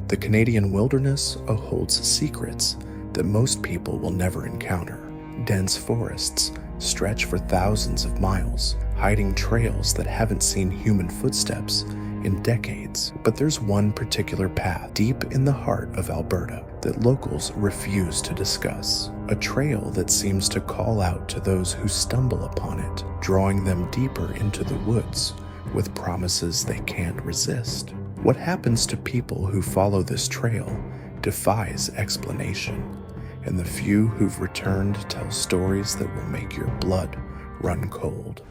The Canadian wilderness holds secrets that most people will never encounter. Dense forests stretch for thousands of miles, hiding trails that haven't seen human footsteps in decades. But there's one particular path deep in the heart of Alberta that locals refuse to discuss. A trail that seems to call out to those who stumble upon it, drawing them deeper into the woods with promises they can't resist. What happens to people who follow this trail defies explanation, and the few who've returned tell stories that will make your blood run cold.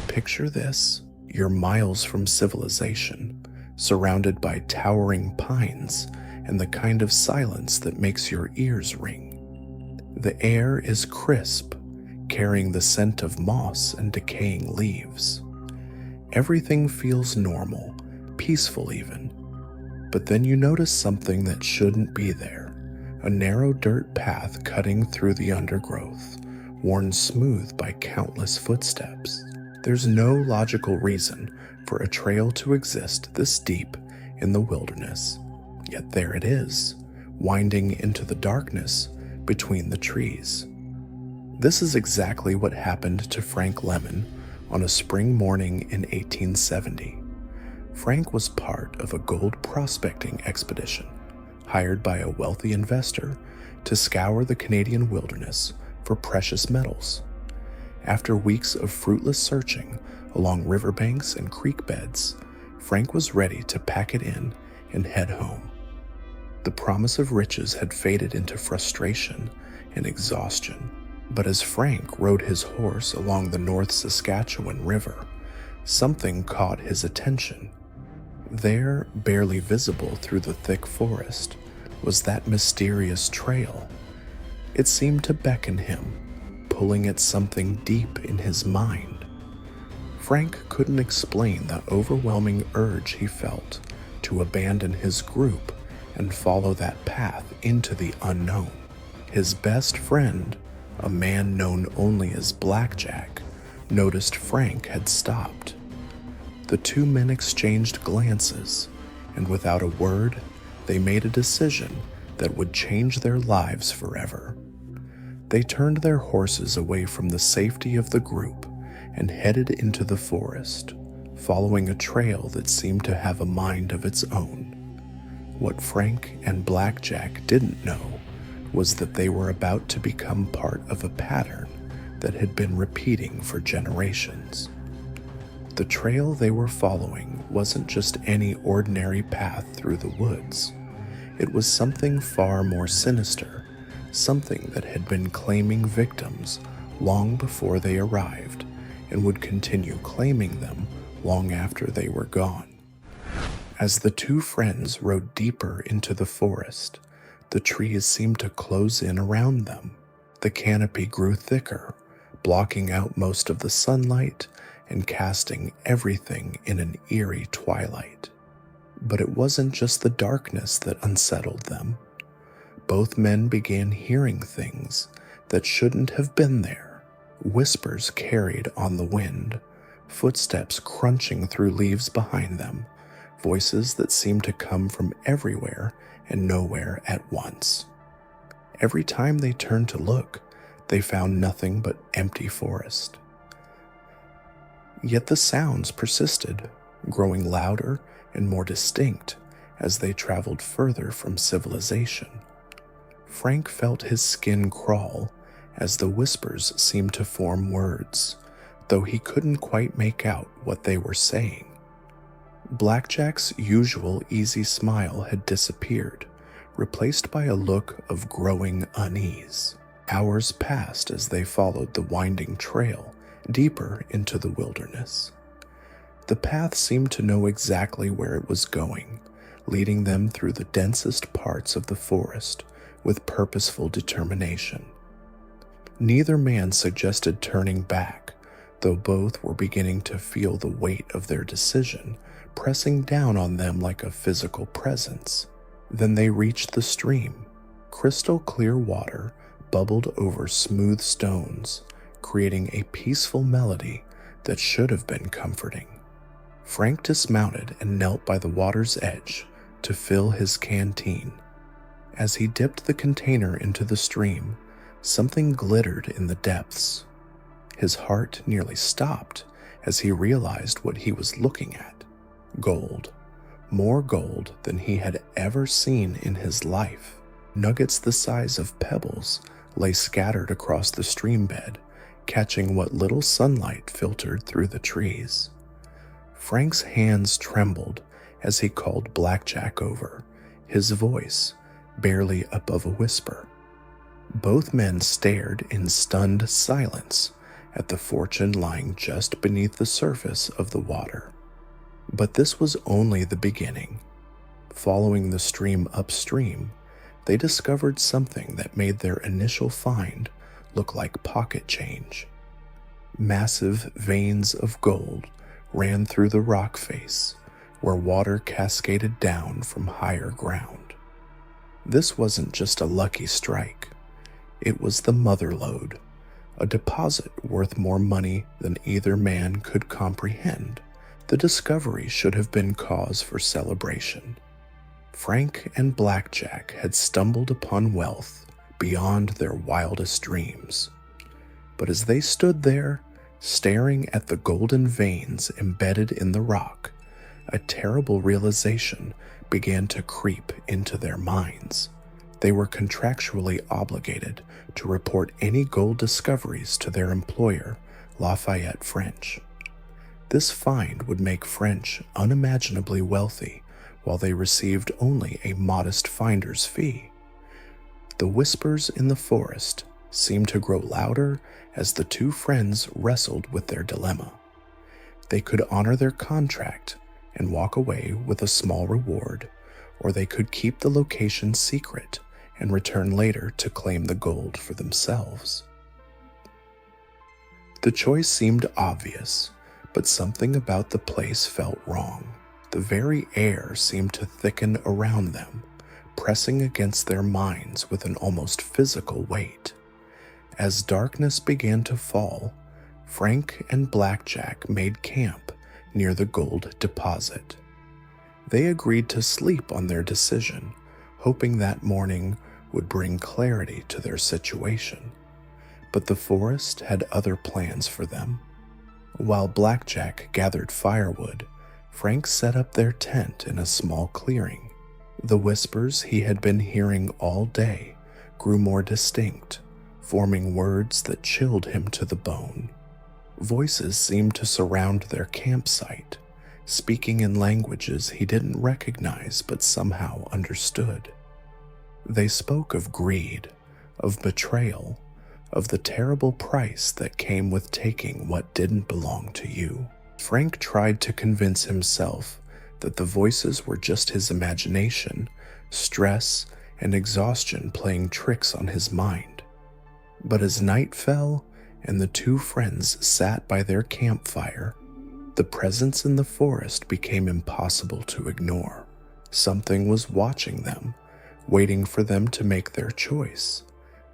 Picture this: you're miles from civilization, surrounded by towering pines and the kind of silence that makes your ears ring. The air is crisp, carrying the scent of moss and decaying leaves. Everything feels normal, peaceful even. But then you notice something that shouldn't be there. A narrow dirt path cutting through the undergrowth, worn smooth by countless footsteps. There's no logical reason for a trail to exist this deep in the wilderness. Yet there it is, winding into the darkness between the trees. This is exactly what happened to Frank Lemon on a spring morning in 1870. Frank was part of a gold prospecting expedition hired by a wealthy investor to scour the Canadian wilderness for precious metals. After weeks of fruitless searching along riverbanks and creek beds, Frank was ready to pack it in and head home. The promise of riches had faded into frustration and exhaustion, but as Frank rode his horse along the North Saskatchewan River, something caught his attention. There, barely visible through the thick forest, was that mysterious trail. It seemed to beckon him, pulling at something deep in his mind. Frank couldn't explain the overwhelming urge he felt to abandon his group and follow that path into the unknown. His best friend, a man known only as Blackjack, noticed Frank had stopped. The two men exchanged glances, and without a word, they made a decision that would change their lives forever. They turned their horses away from the safety of the group and headed into the forest, following a trail that seemed to have a mind of its own. What Frank and Blackjack didn't know was that they were about to become part of a pattern that had been repeating for generations. The trail they were following wasn't just any ordinary path through the woods. It was something far more sinister, something that had been claiming victims long before they arrived and would continue claiming them long after they were gone. As the two friends rode deeper into the forest, the trees seemed to close in around them. The canopy grew thicker, blocking out most of the sunlight and casting everything in an eerie twilight. But it wasn't just the darkness that unsettled them. Both men began hearing things that shouldn't have been there. Whispers carried on the wind, footsteps crunching through leaves behind them, voices that seemed to come from everywhere and nowhere at once. Every time they turned to look, they found nothing but empty forest. Yet the sounds persisted, growing louder and more distinct as they traveled further from civilization. Frank felt his skin crawl as the whispers seemed to form words, though he couldn't quite make out what they were saying. Blackjack's usual easy smile had disappeared, replaced by a look of growing unease. Hours passed as they followed the winding trail deeper into the wilderness. The path seemed to know exactly where it was going, leading them through the densest parts of the forest with purposeful determination. Neither man suggested turning back, though both were beginning to feel the weight of their decision pressing down on them like a physical presence. Then they reached the stream. Crystal clear water bubbled over smooth stones, creating a peaceful melody that should have been comforting. Frank dismounted and knelt by the water's edge, to fill his canteen. As he dipped the container into the stream, something glittered in the depths. His heart nearly stopped as he realized what he was looking at. Gold. More gold than he had ever seen in his life. Nuggets the size of pebbles lay scattered across the stream bed, catching what little sunlight filtered through the trees. Frank's hands trembled as he called Blackjack over, his voice barely above a whisper. Both men stared in stunned silence at the fortune lying just beneath the surface of the water. But this was only the beginning. Following the stream upstream, they discovered something that made their initial find look like pocket change. Massive veins of gold ran through the rock face, where water cascaded down from higher ground. This wasn't just a lucky strike. It was the mother lode, a deposit worth more money than either man could comprehend. The discovery should have been cause for celebration. Frank and Blackjack had stumbled upon wealth beyond their wildest dreams. But as they stood there, staring at the golden veins embedded in the rock, a terrible realization began to creep into their minds. They were contractually obligated to report any gold discoveries to their employer, Lafayette French. This find would make French unimaginably wealthy, while they received only a modest finder's fee. The whispers in the forest seemed to grow louder as the two friends wrestled with their dilemma. They could honor their contract and walk away with a small reward, or they could keep the location secret and return later to claim the gold for themselves. The choice seemed obvious, but something about the place felt wrong. The very air seemed to thicken around them, pressing against their minds with an almost physical weight. As darkness began to fall, Frank and Blackjack made camp near the gold deposit. They agreed to sleep on their decision, hoping that morning would bring clarity to their situation. But the forest had other plans for them. While Blackjack gathered firewood, Frank set up their tent in a small clearing. The whispers he had been hearing all day grew more distinct, forming words that chilled him to the bone. Voices seemed to surround their campsite, speaking in languages he didn't recognize but somehow understood. They spoke of greed, of betrayal, of the terrible price that came with taking what didn't belong to you. Frank tried to convince himself that the voices were just his imagination, stress and exhaustion playing tricks on his mind. But as night fell and the two friends sat by their campfire, the presence in the forest became impossible to ignore. Something was watching them, waiting for them to make their choice.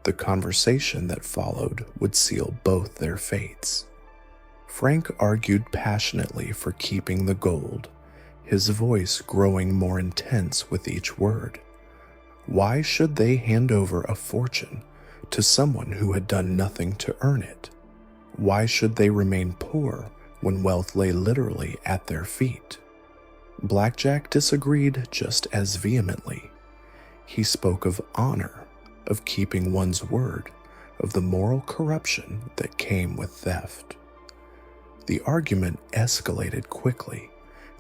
The conversation that followed would seal both their fates. Frank argued passionately for keeping the gold, his voice growing more intense with each word. Why should they hand over a fortune to someone who had done nothing to earn it? Why should they remain poor when wealth lay literally at their feet? Blackjack disagreed just as vehemently. He spoke of honor, of keeping one's word, of the moral corruption that came with theft. The argument escalated quickly,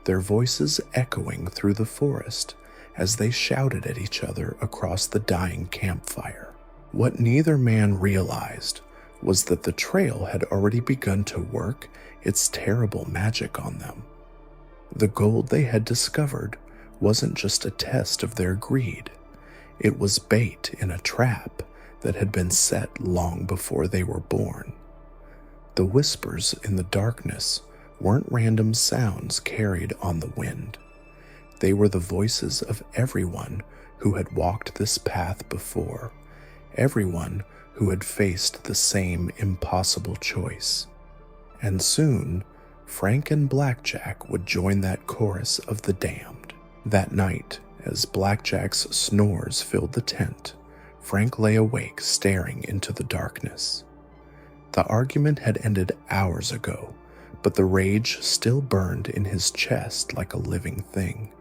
their voices echoing through the forest as they shouted at each other across the dying campfire. What neither man realized was that the trail had already begun to work its terrible magic on them. The gold they had discovered wasn't just a test of their greed. It was bait in a trap that had been set long before they were born. The whispers in the darkness weren't random sounds carried on the wind. They were the voices of everyone who had walked this path before, everyone who had faced the same impossible choice. And soon, Frank and Blackjack would join that chorus of the damned. That night, As Blackjack's snores filled the tent, Frank lay awake staring into the darkness. The argument had ended hours ago, but the rage still burned in his chest like a living thing.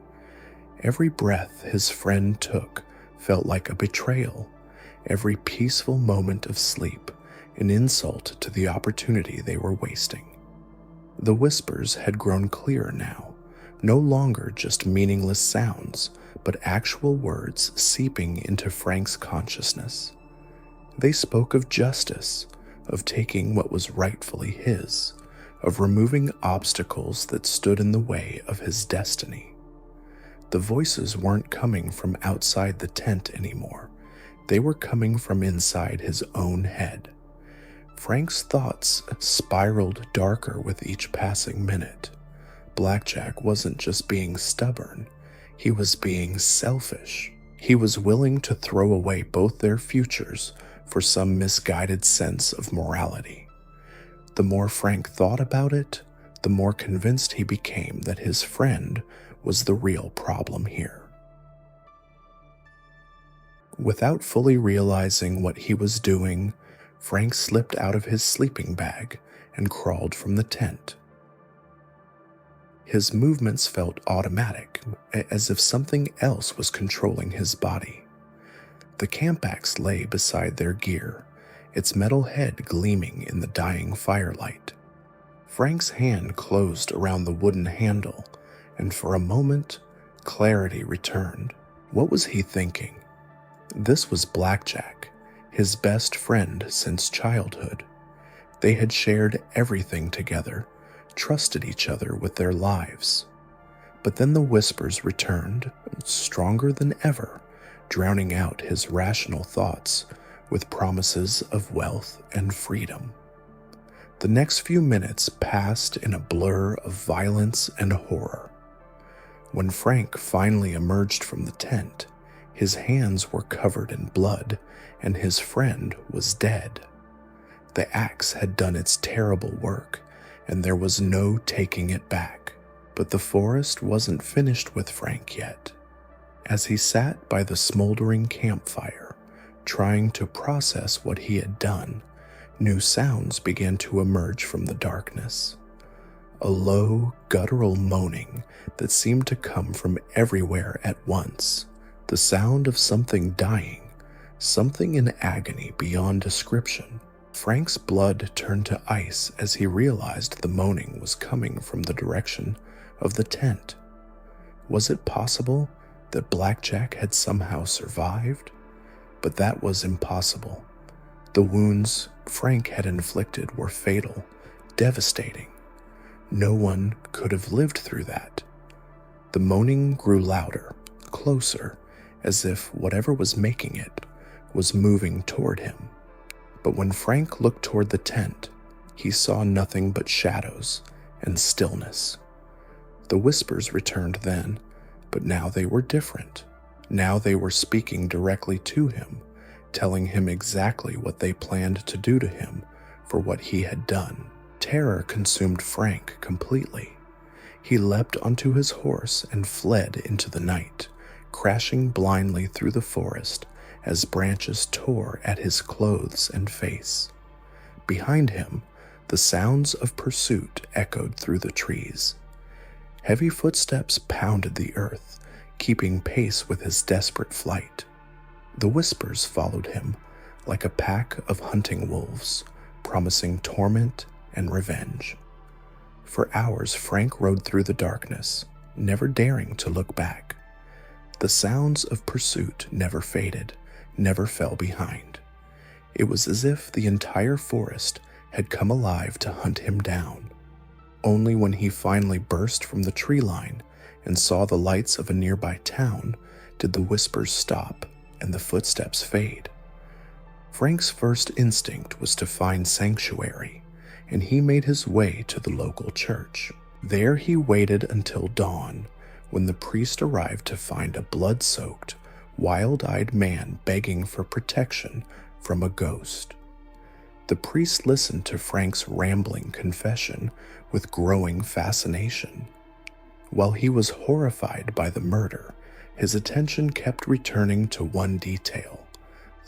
Every breath his friend took felt like a betrayal, every peaceful moment of sleep an insult to the opportunity they were wasting. The whispers had grown clearer now, no longer just meaningless sounds, but actual words seeping into Frank's consciousness. They spoke of justice, of taking what was rightfully his, of removing obstacles that stood in the way of his destiny. The voices weren't coming from outside the tent anymore. They were coming from inside his own head. Frank's thoughts spiraled darker with each passing minute. Blackjack wasn't just being stubborn, he was being selfish. He was willing to throw away both their futures for some misguided sense of morality. The more Frank thought about it, the more convinced he became that his friend was the real problem here. Without fully realizing what he was doing, Frank slipped out of his sleeping bag and crawled from the tent. His movements felt automatic, as if something else was controlling his body. The camp axe lay beside their gear, its metal head gleaming in the dying firelight. Frank's hand closed around the wooden handle, and for a moment, clarity returned. What was he thinking? This was Blackjack, his best friend since childhood. They had shared everything together, trusted each other with their lives. But then the whispers returned, stronger than ever, drowning out his rational thoughts with promises of wealth and freedom. The next few minutes passed in a blur of violence and horror. When Frank finally emerged from the tent, his hands were covered in blood, and his friend was dead. The axe had done its terrible work, and there was no taking it back. But the forest wasn't finished with Frank yet. As he sat by the smoldering campfire, trying to process what he had done, new sounds began to emerge from the darkness. A low, guttural moaning that seemed to come from everywhere at once. The sound of something dying, something in agony beyond description. Frank's blood turned to ice as he realized the moaning was coming from the direction of the tent. Was it possible that Blackjack had somehow survived? But that was impossible. The wounds Frank had inflicted were fatal, devastating. No one could have lived through that. The moaning grew louder, closer, as if whatever was making it was moving toward him. But when Frank looked toward the tent, he saw nothing but shadows and stillness. The whispers returned then, but now they were different. Now they were speaking directly to him, telling him exactly what they planned to do to him for what he had done. Terror consumed Frank completely. He leapt onto his horse and fled into the night, crashing blindly through the forest as branches tore at his clothes and face. Behind him, the sounds of pursuit echoed through the trees. Heavy footsteps pounded the earth, keeping pace with his desperate flight. The whispers followed him like a pack of hunting wolves, promising torment and revenge. For hours, Frank rode through the darkness, never daring to look back. The sounds of pursuit never faded, never fell behind. It was as if the entire forest had come alive to hunt him down. Only when he finally burst from the tree line and saw the lights of a nearby town did the whispers stop and the footsteps fade. Frank's first instinct was to find sanctuary, and he made his way to the local church. There he waited until dawn, when the priest arrived to find a blood-soaked, wild-eyed man begging for protection from a ghost. The priest listened to Frank's rambling confession with growing fascination. While he was horrified by the murder, His attention kept returning to one detail: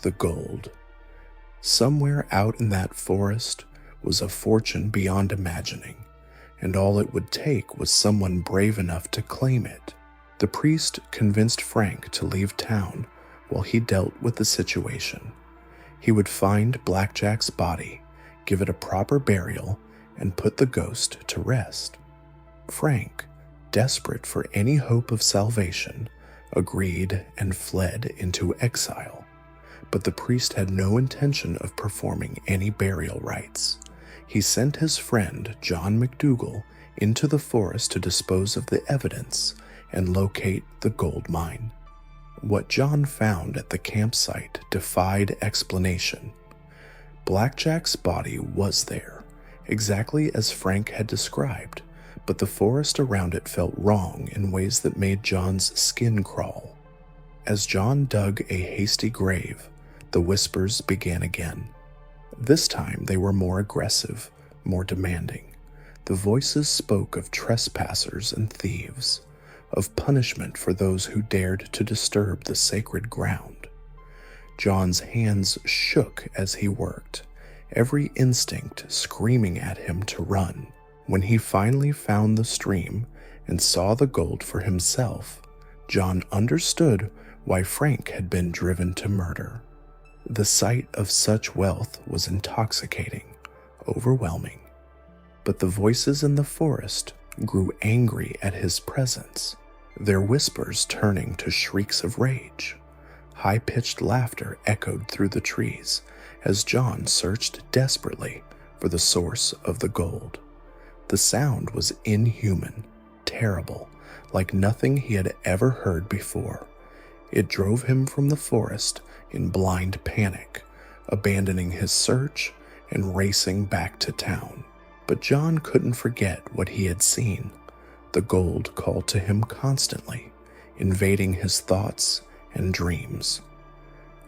the gold. Somewhere out in that forest was a fortune beyond imagining, and all it would take was someone brave enough to claim it. The priest convinced Frank to leave town while he dealt with the situation. He would find Blackjack's body, give it a proper burial, and put the ghost to rest. Frank, desperate for any hope of salvation, agreed and fled into exile. But the priest had no intention of performing any burial rites. He sent his friend, John McDougal, into the forest to dispose of the evidence and locate the gold mine. What John found at the campsite defied explanation. Blackjack's body was there, exactly as Frank had described, but the forest around it felt wrong in ways that made John's skin crawl. As John dug a hasty grave, the whispers began again. This time they were more aggressive, more demanding. The voices spoke of trespassers and thieves, of punishment for those who dared to disturb the sacred ground. John's hands shook as he worked, every instinct screaming at him to run. When he finally found the stream and saw the gold for himself, John understood why Frank had been driven to murder. The sight of such wealth was intoxicating, overwhelming. But the voices in the forest grew angry at his presence, their whispers turning to shrieks of rage. High-pitched laughter echoed through the trees as John searched desperately for the source of the gold. The sound was inhuman, terrible, like nothing he had ever heard before. It drove him from the forest in blind panic, abandoning his search and racing back to town. But John couldn't forget what he had seen. The gold called to him constantly, invading his thoughts and dreams.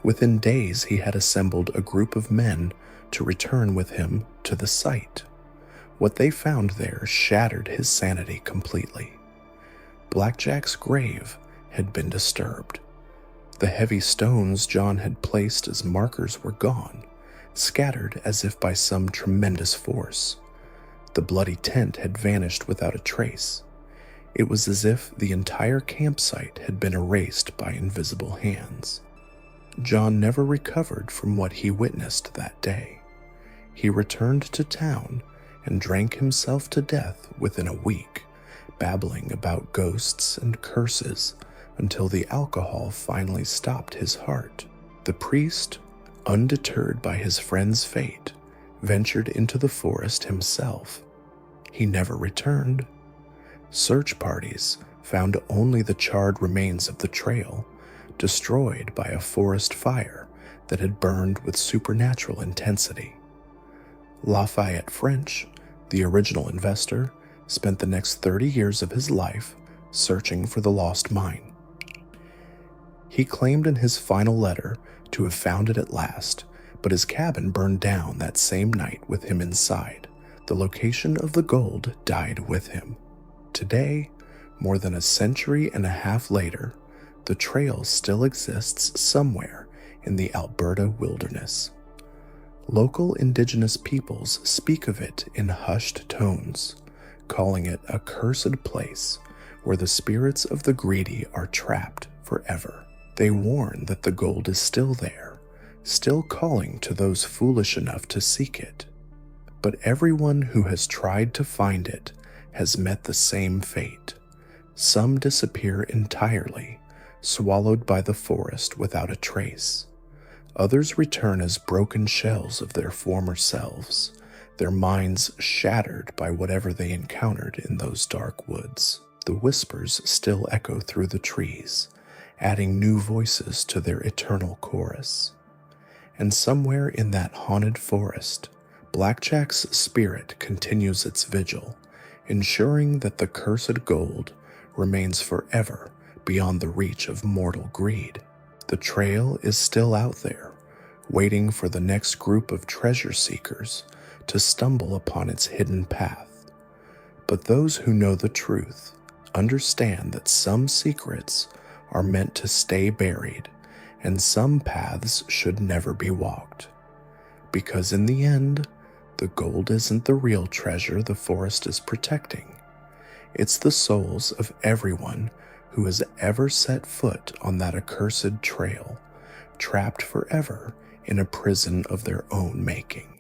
Within days, he had assembled a group of men to return with him to the site. What they found there shattered his sanity completely. Blackjack's grave had been disturbed. The heavy stones John had placed as markers were gone, scattered as if by some tremendous force. The bloody tent had vanished without a trace. It was as if the entire campsite had been erased by invisible hands. John never recovered from what he witnessed that day. He returned to town and drank himself to death within a week, babbling about ghosts and curses until the alcohol finally stopped his heart. The priest, undeterred by his friend's fate, ventured into the forest himself. He never returned. Search parties found only the charred remains of the trail, destroyed by a forest fire that had burned with supernatural intensity. Lafayette French, the original investor, spent the next 30 years of his life searching for the lost mine. He claimed in his final letter to have found it at last, but his cabin burned down that same night with him inside. The location of the gold died with him. Today, more than a century and a half later, the trail still exists somewhere in the Alberta wilderness. Local indigenous peoples speak of it in hushed tones, calling it a cursed place where the spirits of the greedy are trapped forever. They warn that the gold is still there, still calling to those foolish enough to seek it. But everyone who has tried to find it has met the same fate. Some disappear entirely, swallowed by the forest without a trace. Others return as broken shells of their former selves, their minds shattered by whatever they encountered in those dark woods. The whispers still echo through the trees, adding new voices to their eternal chorus. And somewhere in that haunted forest, Blackjack's spirit continues its vigil, ensuring that the cursed gold remains forever beyond the reach of mortal greed. The trail is still out there, waiting for the next group of treasure seekers to stumble upon its hidden path. But those who know the truth understand that some secrets are meant to stay buried, and some paths should never be walked. Because in the end, the gold isn't the real treasure the forest is protecting. It's the souls of everyone who has ever set foot on that accursed trail, trapped forever in a prison of their own making.